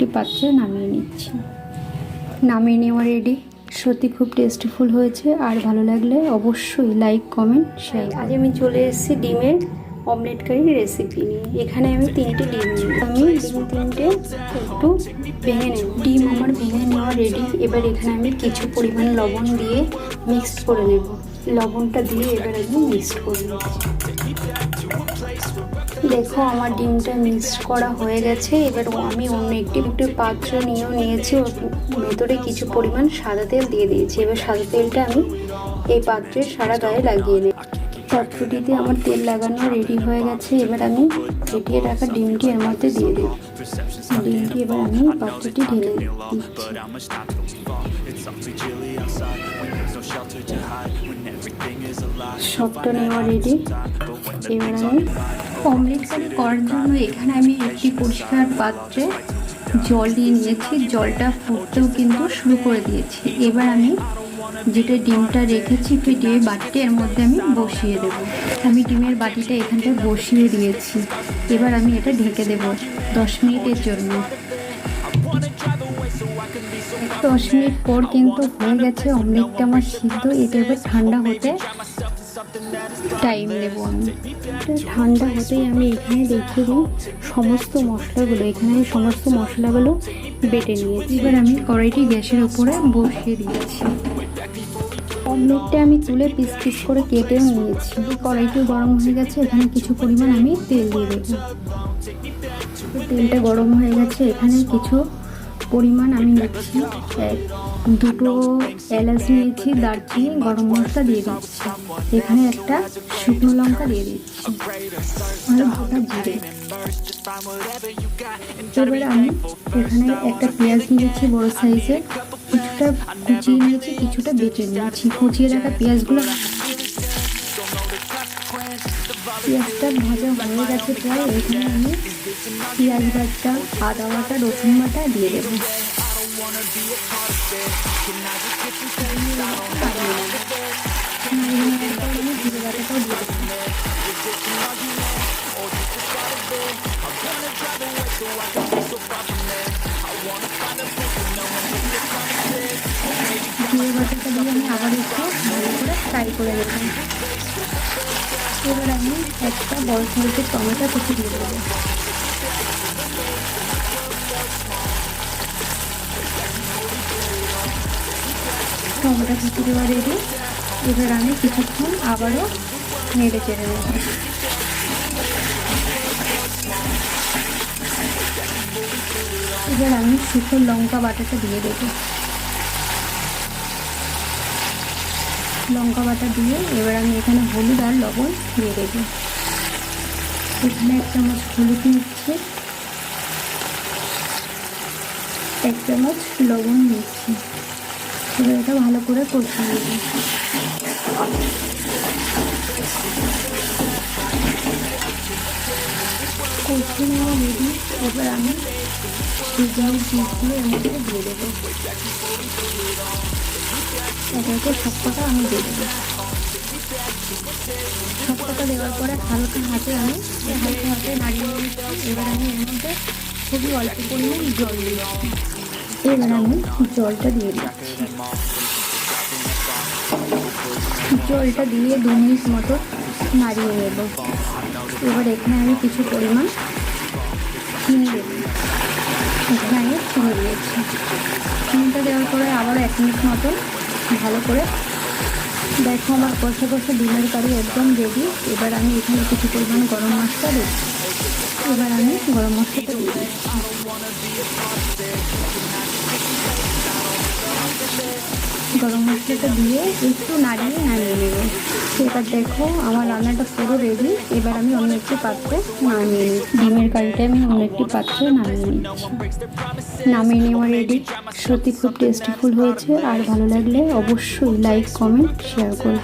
একটি পাত্রে নামিয়ে নিচ্ছি। নামিয়ে নেওয়া রেডি। সত্যি খুব টেস্টিফুল হয়েছে, আর ভালো লাগলে অবশ্যই লাইক কমেন্ট শেয়ার। আজ আমি চলে এসেছি ডিমের অমলেট কারি রেসিপি নিয়ে। এখানে আমি 3টে ডিম নিই। আমি ডিম 3টে একটু ভেঙে নেব। ডিম আমার ভেঙে নেওয়া রেডি। এবার এখানে আমি কিছু পরিমাণ লবণ দিয়ে মিক্সড করে নেব। লবণটা দিয়ে এবার আমি মিক্সড করে নিচ্ছি। দেখো আমার ডিমটা মিক্সড করা হয়ে গেছে। এবার আমি অন্য একটি পাত্র নিয়েছি, ওর ভেতরে কিছু পরিমাণ সাদা তেল দিয়ে দিয়েছি। এবার সাদা তেলটা আমি এই পাত্রের সারা গায়ে লাগিয়ে নেব। পাত্রটিতে আমার তেল লাগানো রেডি হয়ে গেছে। এবার আমি ফেটিয়ে রাখা ডিমটি এর মধ্যে দিয়ে দিই। ডিমটি এবার আমি পাত্রটি ঢেলে দিচ্ছি। সবটা নেওয়া রেডি। এবার আমি অমলেট কারি করার জন্য এখানে আমি একটি পরিষ্কার পাত্রে জল দিয়ে নিয়েছি। জলটা ফুটতেও কিন্তু শুরু করে দিয়েছি। এবার আমি যেটা ডিমটা রেখেছি ফেটিয়ে বাটিটা এর মধ্যে আমি বসিয়ে দেব। আমি ডিমের বাটিটা এখানটায় বসিয়ে দিয়েছি। এবার আমি এটা ঢেকে দেব 10 মিনিটের জন্য। 10 মিনিট পর কিন্তু হয়ে গেছে অমলেটটা আমার সিদ্ধ। এটা এবার ঠান্ডা হতে টাইম দেব। আমি ঠান্ডা হতেই আমি এখানে দেখিয়ে দিই সমস্ত মশলাগুলো। এখানে আমি সমস্ত মশলাগুলো বেটে নিয়েছি। এবার আমি কড়াইটি গ্যাসের উপরে বসিয়ে দিয়েছি। অমলেটটা আমি তুলে পিস পিস করে কেটেও নিয়েছি। কড়াইটি গরম হয়ে গেছে। এখানে কিছু পরিমাণ আমি তেল দিয়ে দেবো। তেলটা গরম হয়ে গেছে। এখানে কিছু পরিমাণ আমি নিচ্ছি। 2টো এলাচ নিয়েছি, দারচিনি, গরম মশলা দিয়ে দিচ্ছি। এখানে একটা শুকনো লঙ্কা দিয়ে দিচ্ছি আর গোটা জিরে। এবার আমি এখানে একটা পেঁয়াজ নিয়েছি বড় সাইজের। কিছুটা কুচিয়ে নিয়েছি, কিছুটা বেটে নিয়েছি। কুচিয়ে রাখা পেঁয়াজটা ভাজা হয়ে গেছে প্রায়। এখানে আমি পেঁয়াজ বাটা, আদা বাটা, রসুন বাটা দিয়ে দেবো। আমি জিরে বাটাটাও দিয়ে দেবো। জিরে বাটাটা দিয়ে আমি আবার একটু ভালো করে ফ্রাই করে দেবো। এবার আমি একটা বড় সাইজের টমেটো কুচি দিয়ে দেবো। টমেটো কুচি দেওয়া রেডি। এবার আমি কিছুক্ষণ আবারও নেড়ে চেড়ে নেব। এবার আমি শুকনো লঙ্কা বাটাটা দিয়ে দেবো। লঙ্কা বাটা দিয়ে এবার আমি এখানে হলুদ আর লবণ দিয়ে দেবো। এখানে 1 চামচ হলুদ নিচ্ছি, 1 চামচ লবণ নিচ্ছি। এবার এটা ভালো করে কষিয়ে নেব। কষিয়ে নেওয়া রেডি। এবার আমি সিজনের পিসগুলো এর মধ্যে দিয়ে দেবো। এটাকে সবকটা আমি দিয়ে দেবো। সবকটা দেওয়ার পরে হালকা হাতে নাড়িয়ে নিচ্ছি। এবার আমি এর মধ্যে খুবই অল্প পরিমাণ জল দিচ্ছি। এবার আমি জলটা দিয়ে দিচ্ছি। জলটা দিয়ে 2 মিনিট মতো নাড়িয়ে নেব। এবার এখানে আমি কিছু পরিমাণ চিনি দেব। এখানে আমি চিনি দিয়েছি। চিনিটা দেওয়ার পরে আবার 1 মিনিট মতো ভালো করে দেখো আমার কষে কষে ডিমের কারি একদম রেডি। এবার আমি এখানে কিছু পরিমাণ গরম মশলা দেব। এবার আমি গরম মশলাটা দিয়ে দিচ্ছি। গরম মশলাটা দিয়ে একটু নাড়িয়ে নেব। এবার দেখো আমার রান্নাটা পুরো রেডি। এবার আমি অন্য একটি পাত্রে নামিয়ে নিই। ডিমের কারিটা আমি অন্য একটি পাত্রে নামিয়ে নিচ্ছি। নামিয়ে নেওয়া রেডি। সত্যি খুব টেস্টিফুল হয়েছে, আর ভালো লাগলে অবশ্যই লাইক কমেন্ট শেয়ার করুন।